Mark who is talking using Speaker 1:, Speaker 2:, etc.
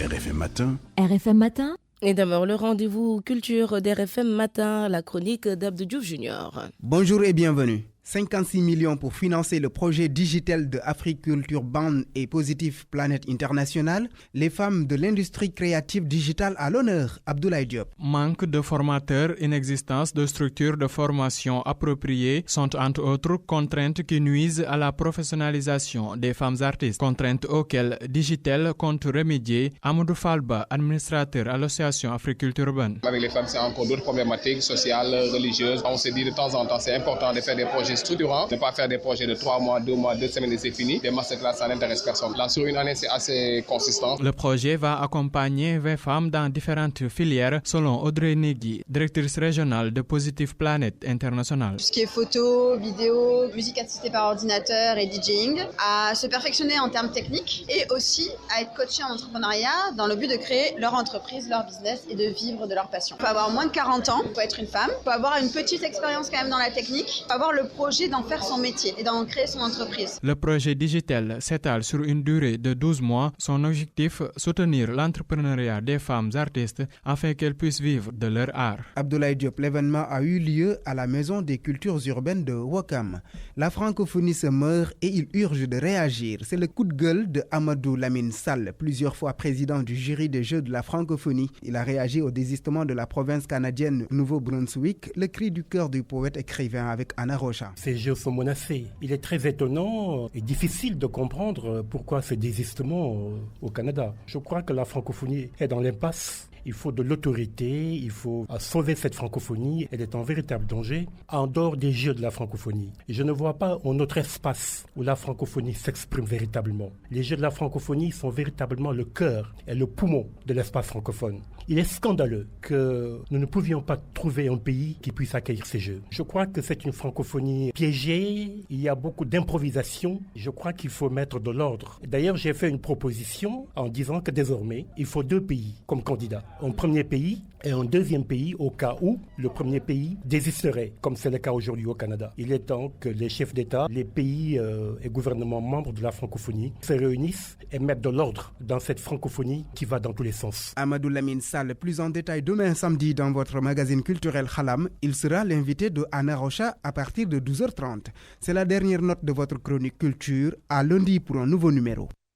Speaker 1: RFM Matin.
Speaker 2: RFM Matin.
Speaker 3: Et d'abord, le rendez-vous culture d'RFM Matin, la chronique d'Abdou Diouf Junior.
Speaker 4: Bonjour et bienvenue. 56 millions pour financer le projet digital de Africulture Band et Positive Planet International. Les femmes de l'industrie créative digitale à l'honneur. Abdoulaye Diop.
Speaker 5: Manque de formateurs, inexistence de structures de formation appropriées sont entre autres contraintes qui nuisent à la professionnalisation des femmes artistes. Contraintes auxquelles Digitel compte remédier. Amadou Falba, administrateur à l'association Africulture Band.
Speaker 6: Avec les femmes, c'est encore d'autres problématiques sociales, religieuses. On se dit de temps en temps, c'est important de faire des projets structurants, ne pas faire des projets de 3 mois, 2 mois, 2 semaines et c'est fini. Des masterclass, ça n'intéresse personne. Là, sur une année, c'est assez consistant.
Speaker 5: Le projet va accompagner 20 femmes dans différentes filières, selon Audrey Negui, directrice régionale de Positive Planet International.
Speaker 7: Tout ce qui est photo, vidéo, musique assistée par ordinateur et DJing, à se perfectionner en termes techniques et aussi à être coachée en entrepreneuriat dans le but de créer leur entreprise, leur business et de vivre de leur passion. Il faut avoir moins de 40 ans, il faut être une femme, il faut avoir une petite expérience quand même dans la technique, il faut avoir le projet d'en faire son métier et d'en créer son entreprise.
Speaker 5: Le projet Digitel s'étale sur une durée de 12 mois. Son objectif, soutenir l'entrepreneuriat des femmes artistes afin qu'elles puissent vivre de leur art.
Speaker 4: Abdoulaye Diop, l'événement a eu lieu à la Maison des cultures urbaines de Ouakam. La francophonie se meurt et il urge de réagir. C'est le coup de gueule de Amadou Lamine Sall, plusieurs fois président du jury des Jeux de la francophonie. Il a réagi au désistement de la province canadienne Nouveau-Brunswick, le cri du cœur du poète écrivain avec Anna Rocha.
Speaker 8: Ces jeux sont menacés. Il est très étonnant et difficile de comprendre pourquoi ce désistement au Canada. Je crois que la francophonie est dans l'impasse. Il faut de l'autorité, il faut sauver cette francophonie. Elle est en véritable danger en dehors des jeux de la francophonie. Et je ne vois pas un autre espace où la francophonie s'exprime véritablement. Les jeux de la francophonie sont véritablement le cœur et le poumon de l'espace francophone. Il est scandaleux que nous ne pouvions pas trouver un pays qui puisse accueillir ces jeux. Je crois que c'est une francophonie piégée, il y a beaucoup d'improvisation. Je crois qu'il faut mettre de l'ordre. D'ailleurs, j'ai fait une proposition en disant que désormais, il faut 2 pays comme candidats. Un premier pays et un deuxième pays au cas où le premier pays désisterait, comme c'est le cas aujourd'hui au Canada. Il est temps que les chefs d'État, les pays et gouvernements membres de la francophonie se réunissent et mettent de l'ordre dans cette francophonie qui va dans tous les sens.
Speaker 4: Amadou Lamine Sall, plus en détail demain samedi dans votre magazine culturel Khalam. Il sera l'invité de Anna Rocha à partir de 12h30. C'est la dernière note de votre chronique culture. À lundi pour un nouveau numéro.